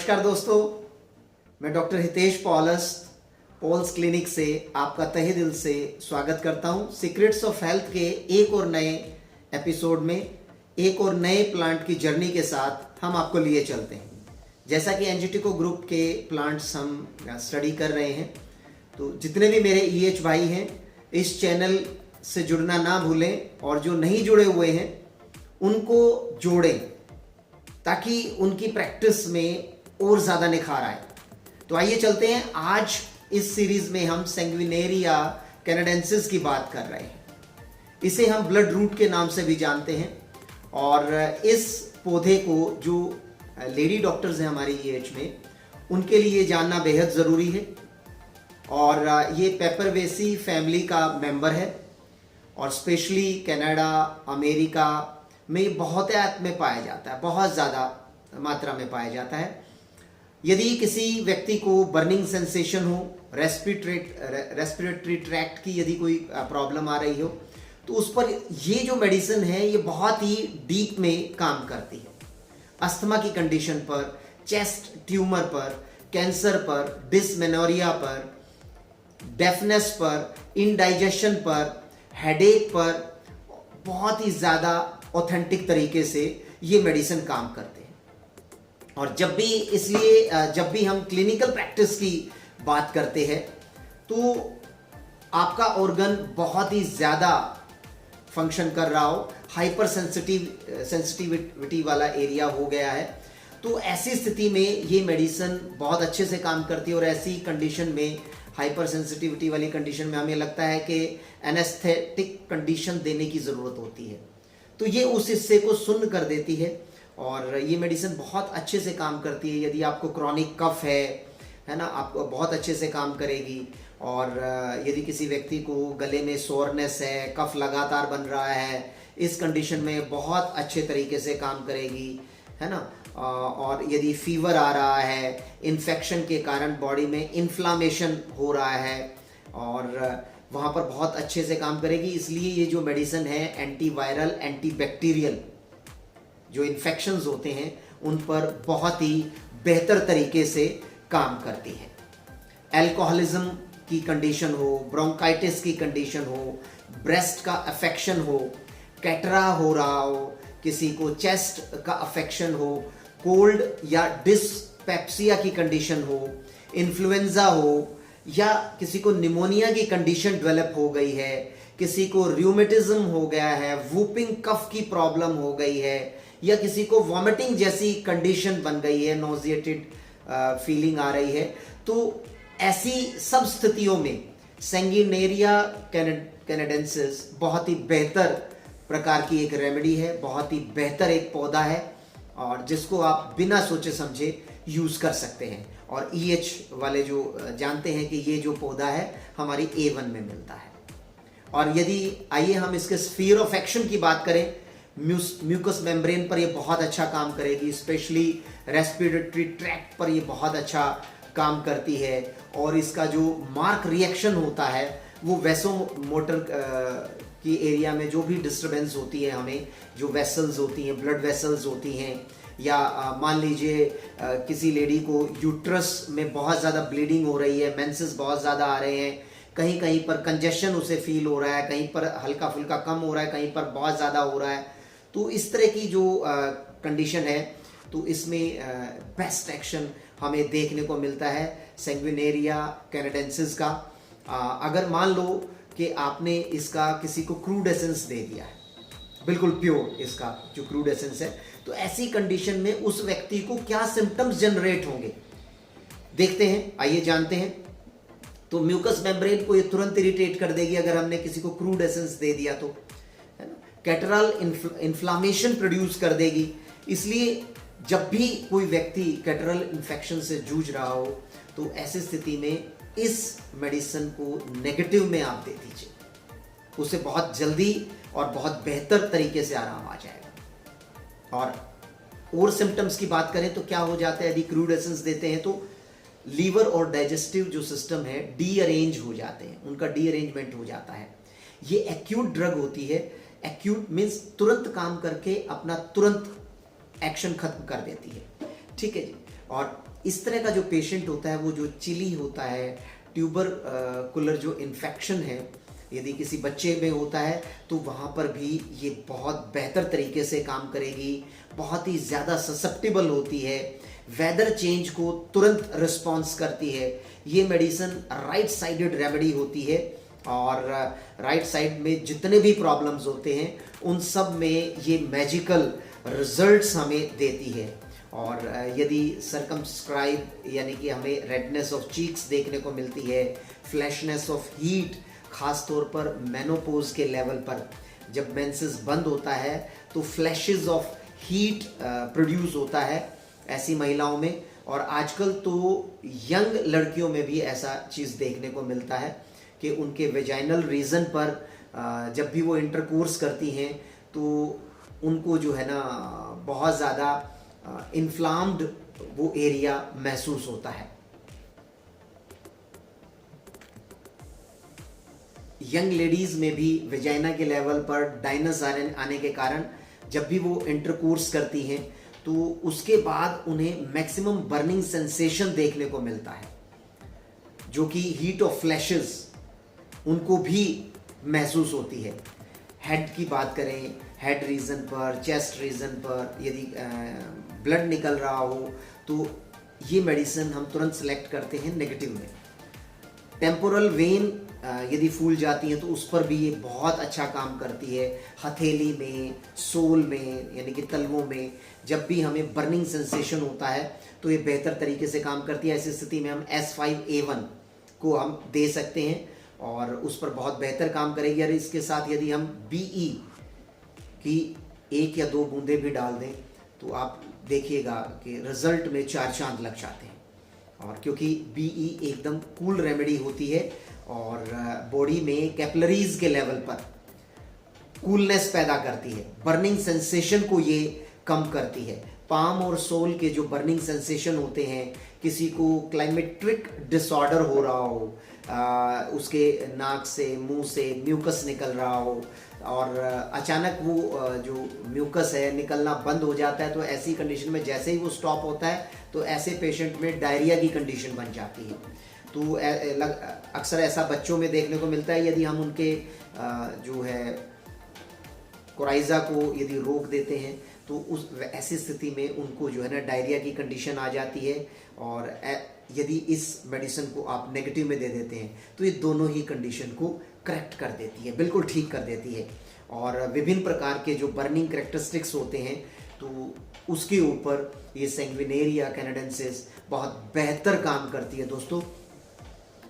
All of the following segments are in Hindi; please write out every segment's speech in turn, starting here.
नमस्कार दोस्तों, मैं डॉक्टर हितेश पॉलस पॉल्स क्लिनिक से आपका तहे दिल से स्वागत करता हूं। सीक्रेट्स ऑफ हेल्थ के एक और नए एपिसोड में एक और नए प्लांट की जर्नी के साथ हम आपको लिए चलते हैं। जैसा कि एंजिटिको ग्रुप के प्लांट्स हम स्टडी कर रहे हैं, तो जितने भी मेरे ईएच भाई हैं इस चैनल से जुड़ना ना भूलें और जो नहीं जुड़े हुए हैं उनको जोड़ें ताकि उनकी प्रैक्टिस में और ज़्यादा निखार आए। तो आइए चलते हैं। आज इस सीरीज में हम सैंग्विनेरिया कैनाडेंसिस की बात कर रहे हैं। इसे हम ब्लड रूट के नाम से भी जानते हैं और इस पौधे को जो लेडी डॉक्टर्स हैं हमारी ईएच में, उनके लिए जानना बेहद ज़रूरी है। और ये पेपरवेसी फैमिली का मेंबर है और स्पेशली कनाडा, अमेरिका में ये बहुतायत में पाया जाता है, बहुत ज़्यादा मात्रा में पाया जाता है। यदि किसी व्यक्ति को बर्निंग सेंसेशन हो, रेस्पिरेटरी ट्रैक्ट की यदि कोई प्रॉब्लम आ रही हो, तो उस पर ये जो मेडिसिन है ये बहुत ही डीप में काम करती है। अस्थमा की कंडीशन पर, चेस्ट ट्यूमर पर, कैंसर पर, डिसमेनोरिया पर, डेफनेस पर, इंडाइजेशन पर, हेडेक पर बहुत ही ज़्यादा ऑथेंटिक तरीके से ये मेडिसिन काम करते हैं। और जब भी हम क्लिनिकल प्रैक्टिस की बात करते हैं तो आपका ऑर्गन बहुत ही ज़्यादा फंक्शन कर रहा हो, हाइपर सेंसिटिविटी वाला एरिया हो गया है, तो ऐसी स्थिति में ये मेडिसिन बहुत अच्छे से काम करती है। और ऐसी कंडीशन में, हाइपर सेंसिटिविटी वाली कंडीशन में, हमें लगता है कि एनेस्थेटिक कंडीशन देने की ज़रूरत होती है, तो ये उस हिस्से को सुन्न कर देती है और ये मेडिसिन बहुत अच्छे से काम करती है। यदि आपको क्रॉनिक कफ है ना, आपको बहुत अच्छे से काम करेगी। और यदि किसी व्यक्ति को गले में सोरनेस है, कफ लगातार बन रहा है, इस कंडीशन में बहुत अच्छे तरीके से काम करेगी, है ना। और यदि फीवर आ रहा है, इन्फेक्शन के कारण बॉडी में इन्फ्लामेशन हो रहा है, और वहाँ पर बहुत अच्छे से काम करेगी। इसलिए ये जो मेडिसिन है एंटीवायरल, एंटीबैक्टीरियल जो इन्फेक्शंस होते हैं उन पर बहुत ही बेहतर तरीके से काम करती है। अल्कोहलिज्म की कंडीशन हो, ब्रोंकाइटिस की कंडीशन हो, ब्रेस्ट का अफेक्शन हो, कैटरा हो रहा हो, किसी को चेस्ट का अफेक्शन हो, कोल्ड या डिस्पेप्सिया की कंडीशन हो, इन्फ्लुएंजा हो, या किसी को निमोनिया की कंडीशन डेवलप हो गई है, किसी को रूमेटिज्म हो गया है, वूपिंग कफ की प्रॉब्लम हो गई है, या किसी को वॉमिटिंग जैसी कंडीशन बन गई है, नोजिएटेड फीलिंग आ रही है, तो ऐसी सब स्थितियों में सैंग्विनेरिया कैनाडेंसिस बहुत ही बेहतर प्रकार की एक रेमेडी है, बहुत ही बेहतर एक पौधा है और जिसको आप बिना सोचे समझे यूज़ कर सकते हैं। और ईएच वाले जो जानते हैं कि ये जो पौधा है हमारी A1 में मिलता है। और यदि आइए हम इसके स्फीयर ऑफ एक्शन की बात करें, म्यूकस मेम्ब्रेन पर ये बहुत अच्छा काम करेगी, स्पेशली रेस्पिरेटरी ट्रैक्ट पर ये बहुत अच्छा काम करती है। और इसका जो मार्क रिएक्शन होता है वो वैसो मोटर की एरिया में जो भी डिस्टर्बेंस होती है, हमें जो वेसल्स होती हैं, ब्लड वेसल्स होती हैं, या मान लीजिए किसी लेडी को यूट्रस में बहुत ज़्यादा ब्लीडिंग हो रही है, मेंसेस बहुत ज़्यादा आ रहे हैं, कहीं कहीं पर कंजेशन उसे फील हो रहा है, कहीं पर हल्का फुल्का कम हो रहा है, कहीं पर बहुत ज़्यादा हो रहा है, तो इस तरह की जो कंडीशन है, तो इसमें बेस्ट एक्शन हमें देखने को मिलता है सैंग्विनेरिया कैनाडेंसिस का। अगर मान लो कि आपने इसका किसी को क्रूड एसेंस दे दिया है, बिल्कुल प्योर इसका जो क्रूड एसेंस है, तो ऐसी कंडीशन में उस व्यक्ति को क्या सिम्टम्स जनरेट होंगे देखते हैं, आइए जानते हैं। तो म्यूकस मेम्ब्रेन को ये तुरंत इरिटेट कर देगी अगर हमने किसी को क्रूड एसेंस दे दिया तो, है ना। कैटरल इन्फ्लामेशन प्रोड्यूस कर देगी। इसलिए जब भी कोई व्यक्ति कैटरल इन्फेक्शन से जूझ रहा हो तो ऐसी स्थिति में इस मेडिसिन को नेगेटिव में आप दे दीजिए, उसे बहुत जल्दी और बहुत बेहतर तरीके से आराम आ जाएगा। और सिम्टम्स की बात करें तो क्या हो जाता है, यदि क्रूड एसेंस देते हैं तो लीवर और डाइजेस्टिव जो सिस्टम है डीअरेंज हो जाते हैं, उनका डीअरेंजमेंट हो जाता है। ये एक्यूट ड्रग होती है, एक्यूट मीन्स तुरंत काम करके अपना तुरंत एक्शन खत्म कर देती है, ठीक है जी। और इस तरह का जो पेशेंट होता है वो जो चिली होता है, ट्यूबर कुलर जो इन्फेक्शन है यदि किसी बच्चे में होता है तो वहाँ पर भी ये बहुत बेहतर तरीके से काम करेगी, बहुत ही ज़्यादा ससेप्टिबल होती है, वेदर चेंज को तुरंत रिस्पॉन्स करती है। ये मेडिसिन राइट साइडेड रेमेडी होती है और राइट साइड में जितने भी प्रॉब्लम्स होते हैं उन सब में ये मैजिकल रिजल्ट्स हमें देती है। और यदि सर्कमस्क्राइब यानी कि हमें रेडनेस ऑफ चीक्स देखने को मिलती है, फ्लैशनेस ऑफ हीट, खास तौर पर मेनोपोज के लेवल पर जब मेंसेस बंद होता है तो फ्लैशेस ऑफ हीट प्रोड्यूस होता है ऐसी महिलाओं में। और आजकल तो यंग लड़कियों में भी ऐसा चीज़ देखने को मिलता है कि उनके वेजाइनल रीजन पर जब भी वो इंटरकोर्स करती हैं तो उनको जो है ना बहुत ज़्यादा इन्फ्लाम्ड वो एरिया महसूस होता है। यंग लेडीज में भी वेजाइना के लेवल पर डाइनस आने के कारण जब भी वो इंटरकोर्स करती हैं तो उसके बाद उन्हें मैक्सिमम बर्निंग सेंसेशन देखने को मिलता है, जो कि हीट ऑफ फ्लैशेस उनको भी महसूस होती है। हेड की बात करें, हेड रीजन पर, चेस्ट रीजन पर यदि ब्लड निकल रहा हो तो ये मेडिसिन हम तुरंत सेलेक्ट करते हैं नेगेटिव में। टेम्पोरल वेन यदि फूल जाती है तो उस पर भी ये बहुत अच्छा काम करती है। हथेली में, सोल में यानी कि तलवों में जब भी हमें बर्निंग सेंसेशन होता है तो ये बेहतर तरीके से काम करती है। ऐसी स्थिति में हम S5A1 को हम दे सकते हैं और उस पर बहुत बेहतर काम करेगी। और इसके साथ यदि हम BE की 1 या 2 बूंदे भी डाल दें तो आप देखिएगा कि रिजल्ट में 4 चांद लग जाते हैं। और क्योंकि BE एकदम कूल रेमेडी होती है और बॉडी में कैपिलरीज के लेवल पर कूलनेस पैदा करती है, बर्निंग सेंसेशन को ये कम करती है। पाम और सोल के जो बर्निंग सेंसेशन होते हैं, किसी को क्लाइमेट्रिक डिसऑर्डर हो रहा हो, उसके नाक से, मुंह से म्यूकस निकल रहा हो और अचानक वो जो म्यूकस है निकलना बंद हो जाता है, तो ऐसी कंडीशन में जैसे ही वो स्टॉप होता है तो ऐसे पेशेंट में डायरिया की कंडीशन बन जाती है। तो अक्सर ऐसा बच्चों में देखने को मिलता है। यदि हम उनके जो है कोराइजा को यदि रोक देते हैं तो उस ऐसी स्थिति में उनको जो है ना डायरिया की कंडीशन आ जाती है। और यदि इस मेडिसिन को आप नेगेटिव में दे देते हैं तो ये दोनों ही कंडीशन को करेक्ट कर देती है, बिल्कुल ठीक कर देती है। और विभिन्न प्रकार के जो बर्निंग करेक्टरिस्टिक्स होते हैं तो उसके ऊपर ये सैंग्विनेरिया कैनेडेंसिस बहुत बेहतर काम करती है दोस्तों।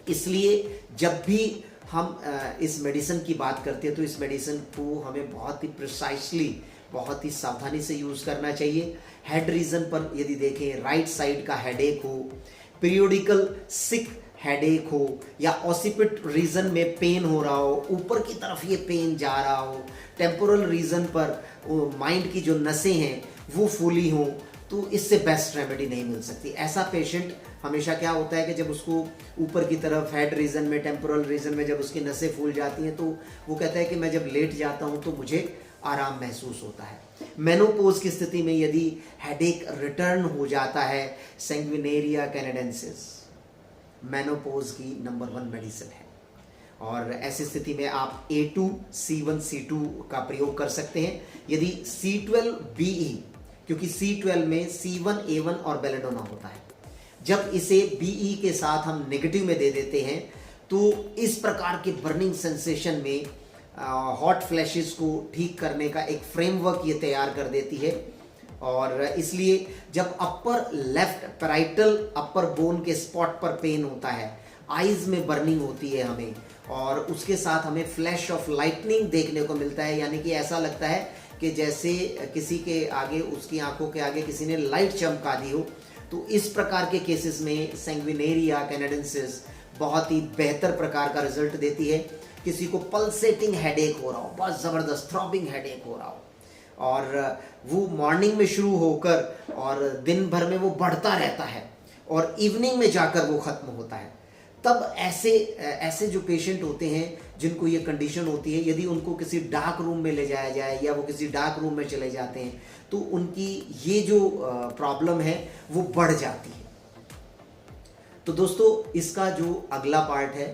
इसलिए जब भी हम इस मेडिसिन की बात करते हैं तो इस मेडिसिन को हमें बहुत ही प्रिसाइसली, बहुत ही सावधानी से यूज़ करना चाहिए। हेड रीजन पर यदि देखें, राइट साइड का हेडेक हो, पीरियोडिकल सिक हेडेक हो या ऑसिपिट रीजन में पेन हो रहा हो, ऊपर की तरफ ये पेन जा रहा हो, टेम्पोरल रीजन पर माइंड की जो नसें हैं वो फूली हो, तो इससे बेस्ट रेमेडी नहीं मिल सकती। ऐसा पेशेंट हमेशा क्या होता है कि जब उसको ऊपर की तरफ हेड रीजन में, टेम्पोरल रीजन में जब उसकी नसें फूल जाती हैं तो वो कहता है कि मैं जब लेट जाता हूँ तो मुझे आराम महसूस होता है। मेनोपोज की स्थिति में यदि हेडेक रिटर्न हो जाता है, सैंग्विनेरिया कैनेडेंसिस मेनोपोज की नंबर 1 मेडिसिन है। और ऐसी स्थिति में आप A2, C1, C2 का प्रयोग कर सकते हैं। यदि C12BE, क्योंकि C12 में C1, A1 और बेलेडोना होता है, जब इसे BE के साथ हम नेगेटिव में दे देते हैं तो इस प्रकार के बर्निंग सेंसेशन में हॉट फ्लैशेस को ठीक करने का एक फ्रेमवर्क ये तैयार कर देती है। और इसलिए जब अपर लेफ्ट पैराइटल अपर बोन के स्पॉट पर पेन होता है, आईज में बर्निंग होती है हमें, और उसके साथ हमें फ्लैश ऑफ लाइटनिंग देखने को मिलता है, यानी कि ऐसा लगता है कि जैसे किसी के आगे, उसकी आंखों के आगे किसी ने लाइट चमका दी हो। तो इस प्रकार के केसेस में सैंग्विनेरिया कैनेडेंसिस बहुत ही बेहतर प्रकार का रिजल्ट देती है। किसी को पल्सेटिंग हेडेक हो रहा हो, बहुत ज़बरदस्त थ्रॉबिंग हेडेक हो रहा हो, और वो मॉर्निंग में शुरू होकर और दिन भर में वो बढ़ता रहता है और इवनिंग में जाकर वो ख़त्म होता है, तब ऐसे जो पेशेंट होते हैं जिनको ये कंडीशन होती है, यदि उनको किसी डार्क रूम में ले जाया जाए या वो किसी डार्क रूम में चले जाते हैं तो उनकी ये जो प्रॉब्लम है वो बढ़ जाती है। तो दोस्तों इसका जो अगला पार्ट है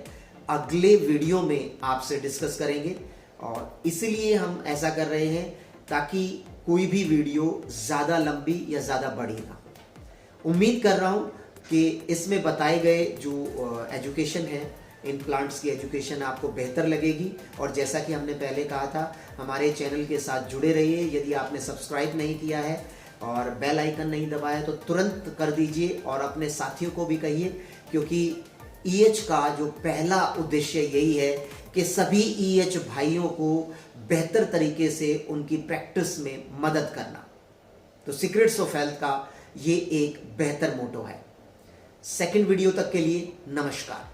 अगले वीडियो में आपसे डिस्कस करेंगे, और इसलिए हम ऐसा कर रहे हैं ताकि कोई भी वीडियो ज़्यादा लंबी या ज़्यादा बड़ी ना हो। उम्मीद कर रहा हूँ कि इसमें बताए गए जो एजुकेशन है, इन प्लांट्स की एजुकेशन आपको बेहतर लगेगी। और जैसा कि हमने पहले कहा था, हमारे चैनल के साथ जुड़े रहिए। यदि आपने सब्सक्राइब नहीं किया है और बेल आइकन नहीं दबाया तो तुरंत कर दीजिए, और अपने साथियों को भी कहिए, क्योंकि EH का जो पहला उद्देश्य यही है कि सभी EH भाइयों को बेहतर तरीके से उनकी प्रैक्टिस में मदद करना। तो सीक्रेट्स ऑफ हेल्थ का ये एक बेहतर मोटो है। सेकंड वीडियो तक के लिए नमस्कार।